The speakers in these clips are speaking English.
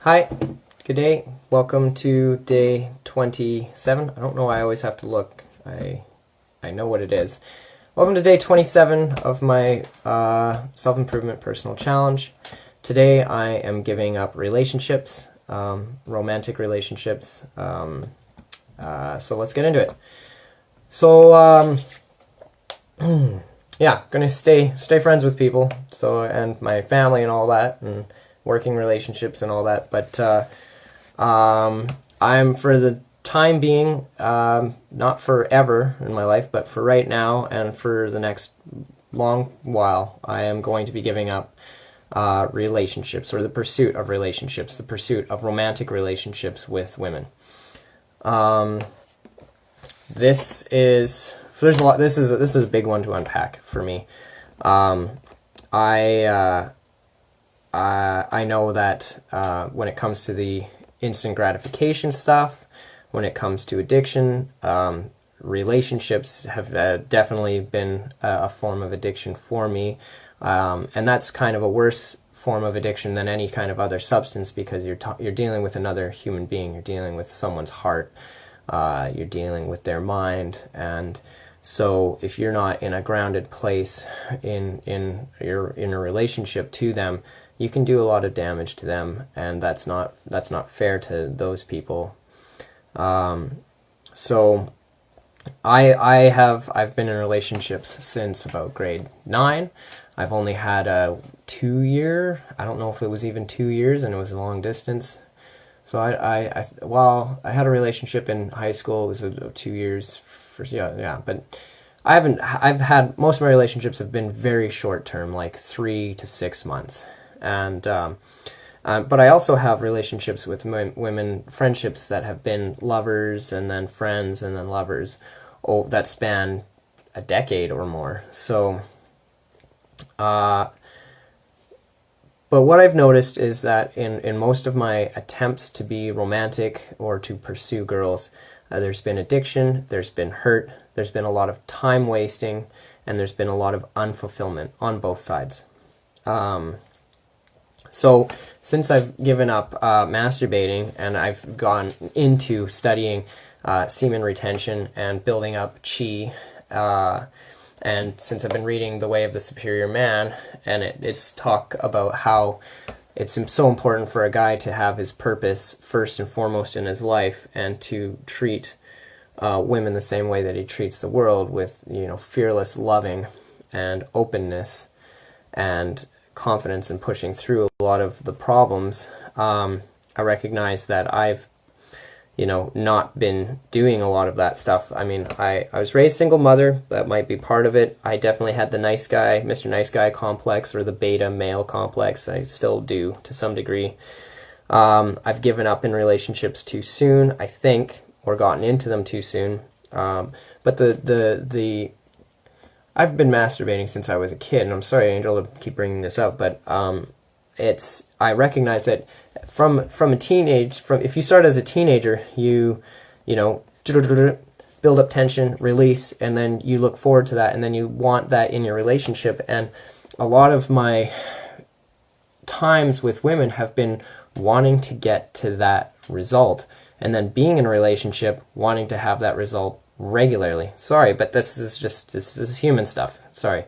Hi, good day. Welcome to day 27. I don't know why I always have to look. I know what it is. Welcome to day 27 of my self-improvement personal challenge. Today I am giving up relationships, romantic relationships. So let's get into it. So yeah, gonna stay friends with people. So and my family and all that, and working relationships and all that. But I'm, for the time being, not forever in my life, but for right now and for the next long while, I am going to be giving up relationships, or the pursuit of relationships, the pursuit of romantic relationships with women. This is there's a lot. This is a big one to unpack for me. I know that when it comes to the instant gratification stuff, when it comes to addiction, relationships have definitely been a form of addiction for me. And that's kind of a worse form of addiction than any kind of other substance, because you're dealing with another human being. You're dealing with someone's heart. You're dealing with their mind. And so if you're not in a grounded place in a relationship to them, you can do a lot of damage to them, and that's not fair to those people. So I've been in relationships since about grade 9. I've only had a 2-year. I don't know if it was even 2 years, and it was a long distance. So I had a relationship in high school. It was 2 years. But I've had, most of my relationships have been very short term, like 3 to 6 months. And but I also have relationships with women, friendships that have been lovers and then friends and then lovers, that span a decade or more. So but what I've noticed is that in most of my attempts to be romantic or to pursue girls, there's been addiction, there's been hurt, there's been a lot of time wasting, and there's been a lot of unfulfillment on both sides. So since I've given up masturbating, and I've gone into studying semen retention and building up chi, and since I've been reading The Way of the Superior Man, and it's talk about how it's so important for a guy to have his purpose first and foremost in his life, and to treat women the same way that he treats the world, with fearless loving and openness and confidence in pushing through a lot of the problems. I recognize that I've not been doing a lot of that stuff. I mean, I was raised single mother. That might be part of it. I definitely had the nice guy, Mr. Nice Guy complex, or the beta male complex. I still do to some degree. I've given up in relationships too soon, I think, or gotten into them too soon. But I've been masturbating since I was a kid, and I'm sorry, Angel, to keep bringing this up, but I recognize that from if you start as a teenager, you build up tension, release, and then you look forward to that, and then you want that in your relationship. And a lot of my times with women have been wanting to get to that result, and then being in a relationship wanting to have that result regularly. Sorry, but this is human stuff. Sorry.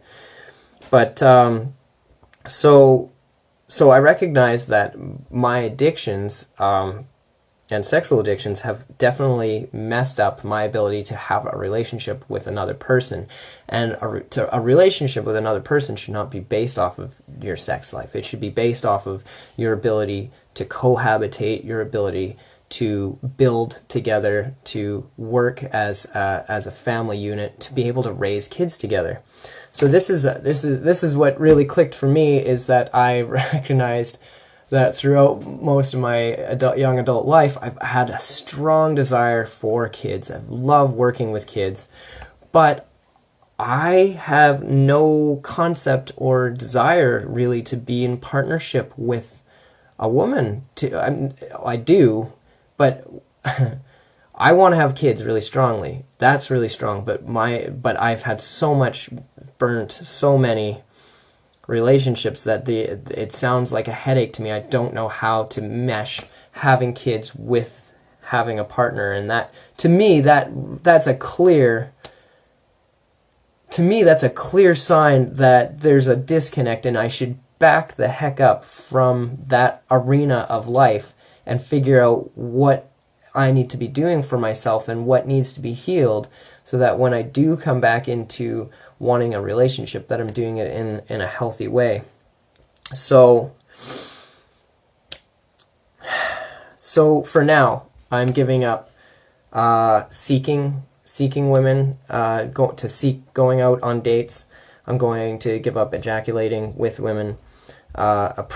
But so I recognize that my addictions and sexual addictions have definitely messed up my ability to have a relationship with another person. And a relationship with another person should not be based off of your sex life. It should be based off of your ability to cohabitate, your ability to build together, to work as a family unit, to be able to raise kids together. So this is what really clicked for me, is that I recognized that throughout most of my young adult life, I've had a strong desire for kids. I love working with kids, but I have no concept or desire really to be in partnership with a woman. I do, but I want to have kids really strongly. That's really strong. But I've had so much burnt, so many relationships that it sounds like a headache to me. I don't know how to mesh having kids with having a partner, and that to me that's a clear sign that there's a disconnect, and I should back the heck up from that arena of life and figure out what I need to be doing for myself and what needs to be healed, so that when I do come back into wanting a relationship, that I'm doing it in a healthy way. So for now, I'm giving up seeking women, going out on dates. I'm going to give up ejaculating with women. I'm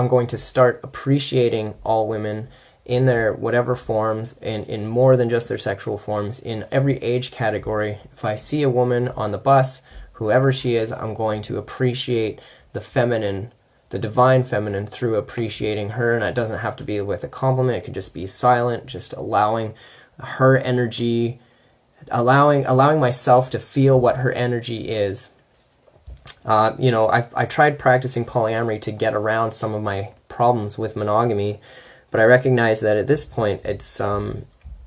going to start appreciating all women in their whatever forms, in more than just their sexual forms, in every age category. If I see a woman on the bus, whoever she is, I'm going to appreciate the feminine, the divine feminine, through appreciating her. And it doesn't have to be with a compliment. It could just be silent, just allowing her energy, allowing myself to feel what her energy is. I tried practicing polyamory to get around some of my problems with monogamy, but I recognize that at this point, it's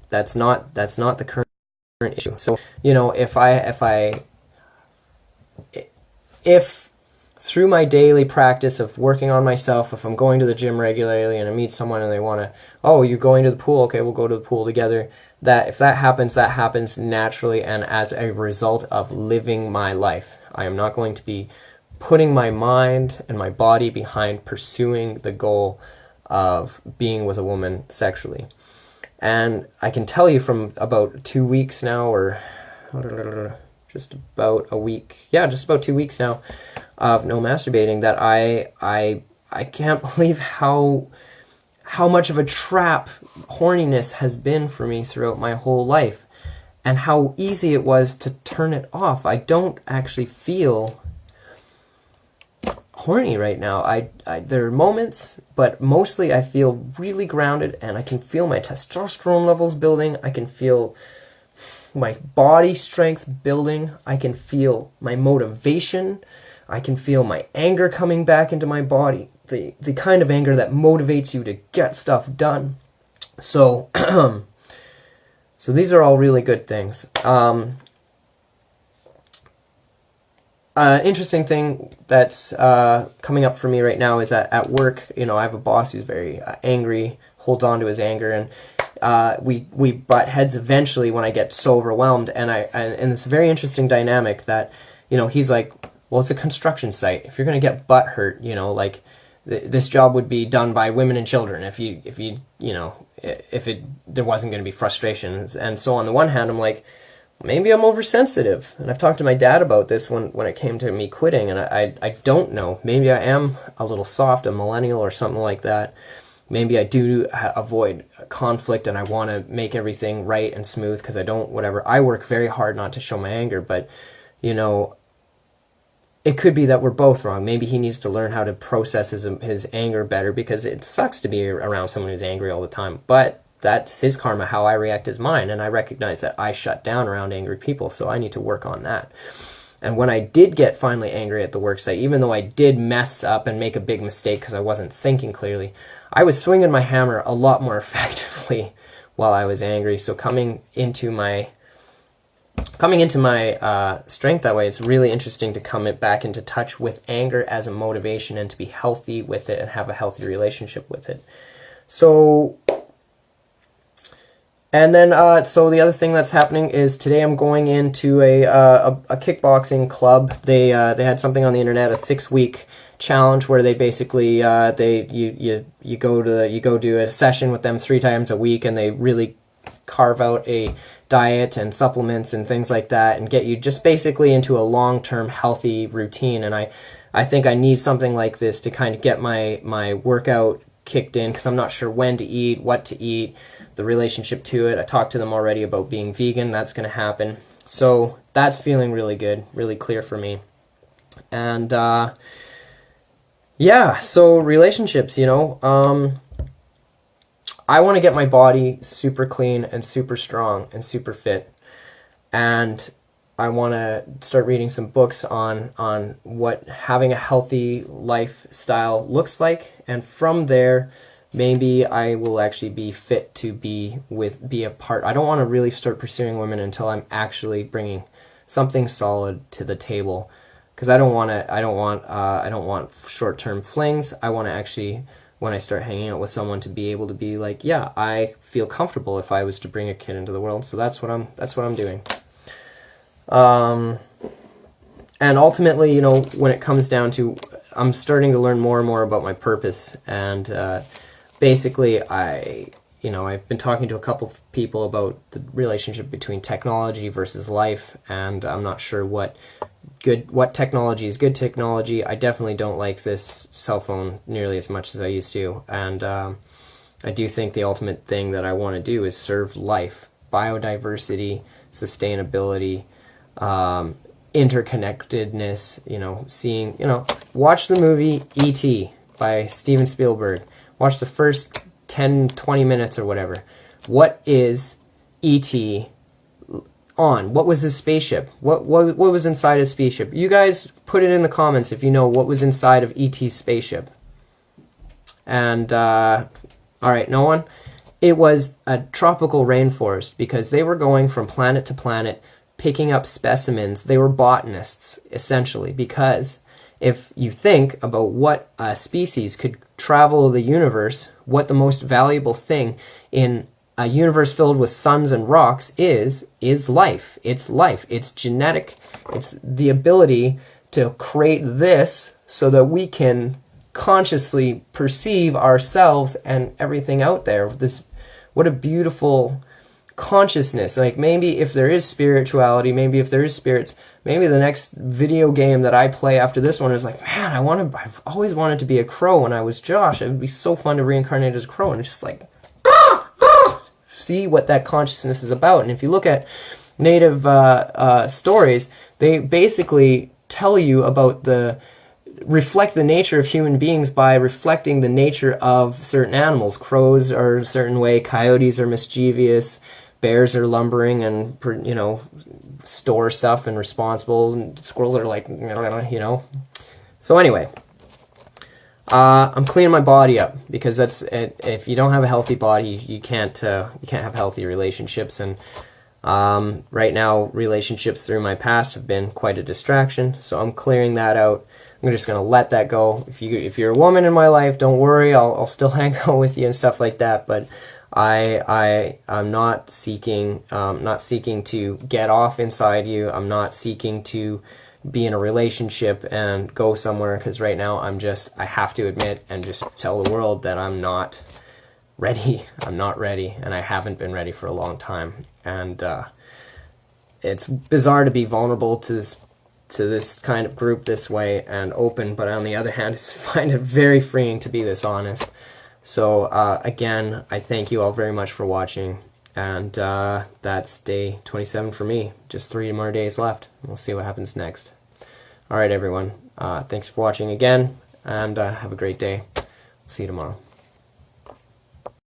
that's not the current issue. So, if through my daily practice of working on myself, if I'm going to the gym regularly and I meet someone and they want to, oh, you're going to the pool? Okay, we'll go to the pool together. That if that happens naturally and as a result of living my life. I am not going to be putting my mind and my body behind pursuing the goal of being with a woman sexually. And I can tell you from about 2 weeks now, or just about 2 weeks now of no masturbating, that I can't believe how much of a trap horniness has been for me throughout my whole life, and how easy it was to turn it off. I don't actually feel horny right now. There are moments, but mostly I feel really grounded, and I can feel my testosterone levels building. I can feel my body strength building. I can feel my motivation. I can feel my anger coming back into my body. The kind of anger that motivates you to get stuff done. So, so these are all really good things. Interesting thing that's coming up for me right now is that at work, I have a boss who's very angry, holds on to his anger, and we butt heads eventually when I get so overwhelmed. And it's a very interesting dynamic that, he's like, well, it's a construction site. If you're going to get butt hurt, this job would be done by women and children if there wasn't going to be frustrations. And so on the one hand, I'm like, maybe I'm oversensitive. And I've talked to my dad about this when it came to me quitting, and I don't know. Maybe I am a little soft, a millennial or something like that. Maybe I do avoid conflict and I want to make everything right and smooth because I don't, whatever. I work very hard not to show my anger, but, it could be that we're both wrong. Maybe he needs to learn how to process his anger better, because it sucks to be around someone who's angry all the time. But that's his karma. How I react is mine, and I recognize that I shut down around angry people, so I need to work on that. And when I did get finally angry at the worksite, even though I did mess up and make a big mistake because I wasn't thinking clearly, I was swinging my hammer a lot more effectively while I was angry. So coming into my strength that way, it's really interesting to come back into touch with anger as a motivation and to be healthy with it and have a healthy relationship with it. So, and then, so the other thing that's happening is today I'm going into a kickboxing club. They had something on the internet, a 6-week challenge where they basically you go do a session with them 3 times a week, and they really carve out a diet and supplements and things like that and get you just basically into a long-term healthy routine. And I think I need something like this to kind of get my workout kicked in, because I'm not sure when to eat, what to eat, the relationship to it. I talked to them already about being vegan. That's going to happen. So that's feeling really good, really clear for me. And yeah, so relationships, I want to get my body super clean and super strong and super fit. And I want to start reading some books on what having a healthy lifestyle looks like, and from there, maybe I will actually be fit to be a part. I don't want to really start pursuing women until I'm actually bringing something solid to the table, because I don't want short-term flings. I want to actually, when I start hanging out with someone, to be able to be like, yeah, I feel comfortable if I was to bring a kid into the world. So that's what I'm doing. And ultimately, you know, when it comes down to, I'm starting to learn more and more about my purpose, and basically, I've been talking to a couple of people about the relationship between technology versus life, and I'm not sure what technology is good technology. I definitely don't like this cell phone nearly as much as I used to, and I do think the ultimate thing that I want to do is serve life, biodiversity, sustainability, interconnectedness, watch the movie E.T. by Steven Spielberg. Watch the first 10, 20 minutes or whatever. What is E.T. on? What was his spaceship? What was inside his spaceship? You guys put it in the comments if you know what was inside of E.T.'s spaceship. And, alright, no one? It was a tropical rainforest, because they were going from planet to planet, picking up specimens. They were botanists, essentially, because if you think about what a species could travel the universe, what the most valuable thing in a universe filled with suns and rocks is life. It's life. It's genetic. It's the ability to create this so that we can consciously perceive ourselves and everything out there. What a beautiful consciousness. Like, maybe if there is spirituality, maybe if there is spirits, maybe the next video game that I play after this one is like, man, I've always wanted to be a crow when I was Josh. It would be so fun to reincarnate as a crow. And it's just like, see what that consciousness is about. And if you look at native stories, they basically tell you about reflect the nature of human beings by reflecting the nature of certain animals. Crows are a certain way, coyotes are mischievous, bears are lumbering and, store stuff and responsible, and squirrels are like, So anyway, I'm cleaning my body up, because that's it. If you don't have a healthy body, you can't have healthy relationships. And right now, relationships through my past have been quite a distraction, so I'm clearing that out. I'm just gonna let that go. If you're a woman in my life, don't worry. I'll still hang out with you and stuff like that. But I'm not seeking to get off inside you. I'm not seeking to be in a relationship and go somewhere, because right now I have to admit and just tell the world that I'm not ready. I'm not ready, and I haven't been ready for a long time. And it's bizarre to be vulnerable to this kind of group this way and open, but on the other hand, I find it very freeing to be this honest. So again, I thank you all very much for watching, and that's day 27 for me. Just 3 more days left. We'll see what happens next. Alright everyone, thanks for watching again, and have a great day. See you tomorrow.